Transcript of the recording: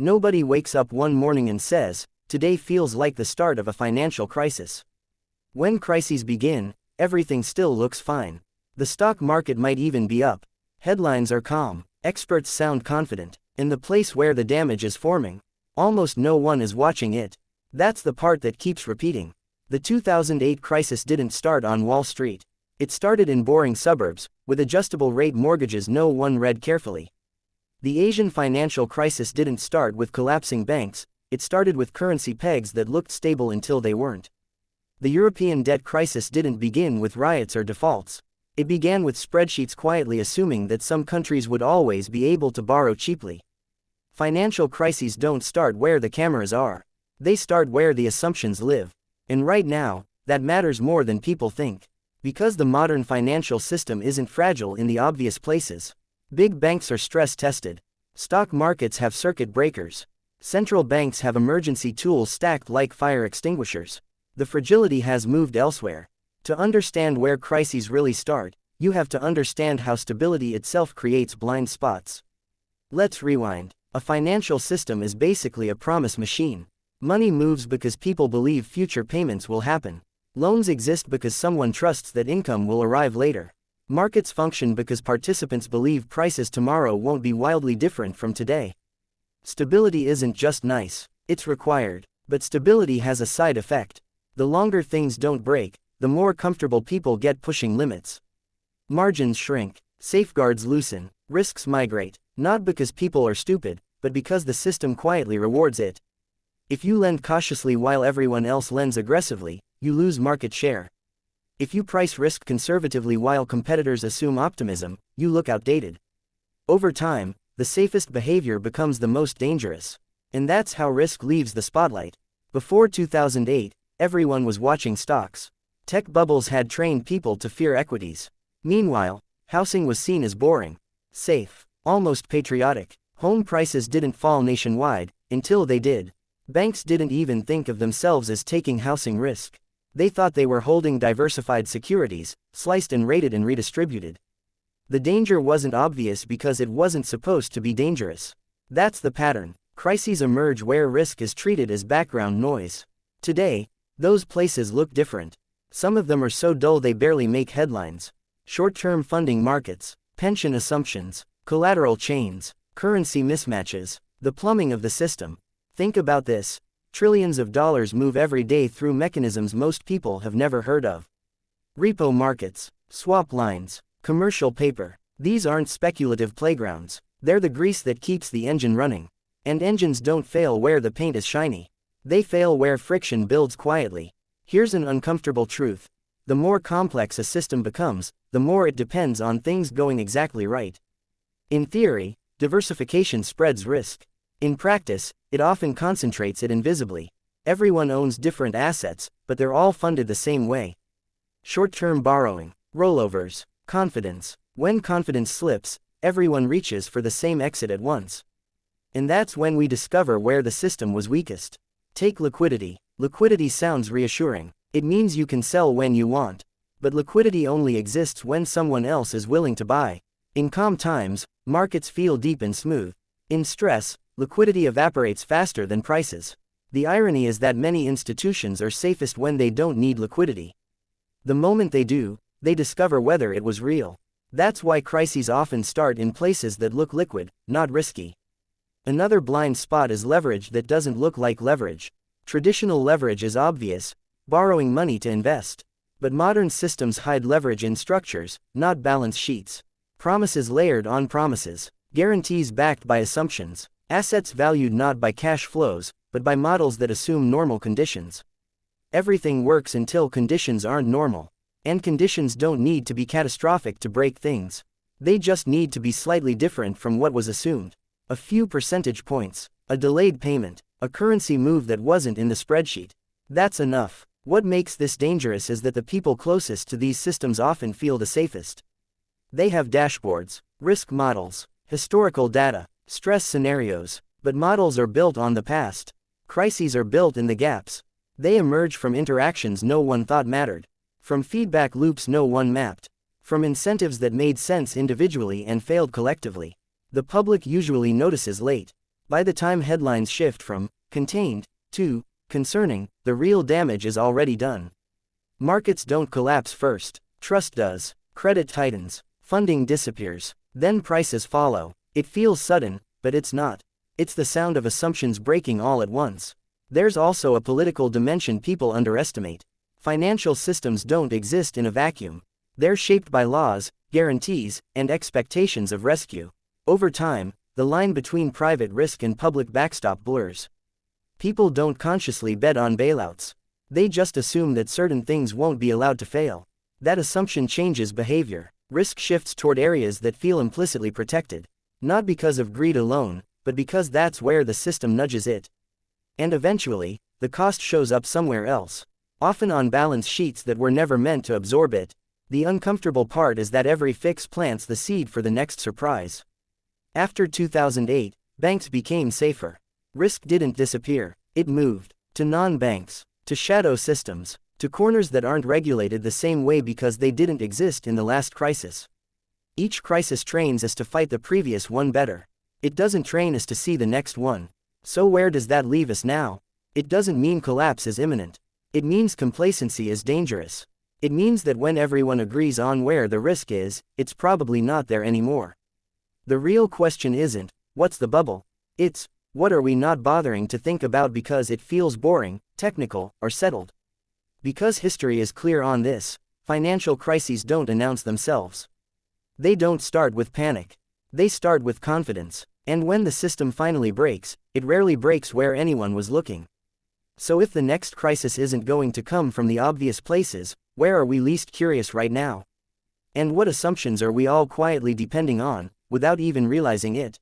Nobody wakes up one morning and says, "Today feels like the start of a financial crisis." When crises begin, everything still looks fine. The stock market might even be up. Headlines are calm, experts sound confident. In the place where the damage is forming, almost no one is watching it. That's the part that keeps repeating. The 2008 crisis didn't start on Wall Street. It started in boring suburbs, with adjustable rate mortgages no one read carefully. The Asian financial crisis didn't start with collapsing banks, it started with currency pegs that looked stable until they weren't. The European debt crisis didn't begin with riots or defaults. It began with spreadsheets quietly assuming that some countries would always be able to borrow cheaply. Financial crises don't start where the cameras are. They start where the assumptions live. And right now, that matters more than people think. Because the modern financial system isn't fragile in the obvious places. Big banks are stress-tested. Stock markets have circuit breakers. Central banks have emergency tools stacked like fire extinguishers. The fragility has moved elsewhere. To understand where crises really start, you have to understand how stability itself creates blind spots. Let's rewind. A financial system is basically a promise machine. Money moves because people believe future payments will happen. Loans exist because someone trusts that income will arrive later. Markets function because participants believe prices tomorrow won't be wildly different from today. Stability isn't just nice, it's required. But stability has a side effect. The longer things don't break, the more comfortable people get pushing limits. Margins shrink, safeguards loosen, risks migrate, not because people are stupid, but because the system quietly rewards it. If you lend cautiously while everyone else lends aggressively, you lose market share. If you price risk conservatively while competitors assume optimism, you look outdated. Over time, the safest behavior becomes the most dangerous. And that's how risk leaves the spotlight. Before 2008, everyone was watching stocks. Tech bubbles had trained people to fear equities. Meanwhile, housing was seen as boring, safe, almost patriotic. Home prices didn't fall nationwide, until they did. Banks didn't even think of themselves as taking housing risk. They thought they were holding diversified securities, sliced and rated and redistributed. The danger wasn't obvious because it wasn't supposed to be dangerous. That's the pattern. Crises emerge where risk is treated as background noise. Today, those places look different. Some of them are so dull they barely make headlines. Short-term funding markets, pension assumptions, collateral chains, currency mismatches, the plumbing of the system. Think about this. Trillions of dollars move every day through mechanisms most people have never heard of. Repo markets, swap lines, commercial paper. These aren't speculative playgrounds. They're the grease that keeps the engine running. And engines don't fail where the paint is shiny. They fail where friction builds quietly. Here's an uncomfortable truth. The more complex a system becomes, the more it depends on things going exactly right. In theory, diversification spreads risk. In practice, it often concentrates it invisibly. Everyone owns different assets, but they're all funded the same way. Short-term borrowing, rollovers, confidence. When confidence slips, everyone reaches for the same exit at once. And that's when we discover where the system was weakest. Take liquidity. Liquidity sounds reassuring. It means you can sell when you want. But liquidity only exists when someone else is willing to buy. In calm times, markets feel deep and smooth. In stress, liquidity evaporates faster than prices. The irony is that many institutions are safest when they don't need liquidity. The moment they do, they discover whether it was real. That's why crises often start in places that look liquid, not risky. Another blind spot is leverage that doesn't look like leverage. Traditional leverage is obvious, borrowing money to invest. But modern systems hide leverage in structures, not balance sheets. Promises layered on promises. Guarantees backed by assumptions. Assets valued not by cash flows, but by models that assume normal conditions. Everything works until conditions aren't normal. And conditions don't need to be catastrophic to break things. They just need to be slightly different from what was assumed. A few percentage points, a delayed payment, a currency move that wasn't in the spreadsheet. That's enough. What makes this dangerous is that the people closest to these systems often feel the safest. They have dashboards, risk models, historical data, stress scenarios, but models are built on the past. Crises are built in the gaps. They emerge from interactions no one thought mattered, from feedback loops no one mapped, from incentives that made sense individually and failed collectively. The public usually notices late. By the time headlines shift from contained to concerning, the real damage is already done. Markets don't collapse first, trust does, credit tightens, funding disappears, then prices follow. It feels sudden, but it's not. It's the sound of assumptions breaking all at once. There's also a political dimension people underestimate. Financial systems don't exist in a vacuum. They're shaped by laws, guarantees, and expectations of rescue. Over time, the line between private risk and public backstop blurs. People don't consciously bet on bailouts. They just assume that certain things won't be allowed to fail. That assumption changes behavior. Risk shifts toward areas that feel implicitly protected. Not because of greed alone, but because that's where the system nudges it. And eventually, the cost shows up somewhere else. Often on balance sheets that were never meant to absorb it. The uncomfortable part is that every fix plants the seed for the next surprise. After 2008, banks became safer. Risk didn't disappear, it moved. To non-banks, to shadow systems, to corners that aren't regulated the same way because they didn't exist in the last crisis. Each crisis trains us to fight the previous one better. It doesn't train us to see the next one. So where does that leave us now? It doesn't mean collapse is imminent. It means complacency is dangerous. It means that when everyone agrees on where the risk is, it's probably not there anymore. The real question isn't, what's the bubble? It's, what are we not bothering to think about because it feels boring, technical, or settled? Because history is clear on this, financial crises don't announce themselves. They don't start with panic. They start with confidence. And when the system finally breaks, it rarely breaks where anyone was looking. So if the next crisis isn't going to come from the obvious places, where are we least curious right now? And what assumptions are we all quietly depending on, without even realizing it?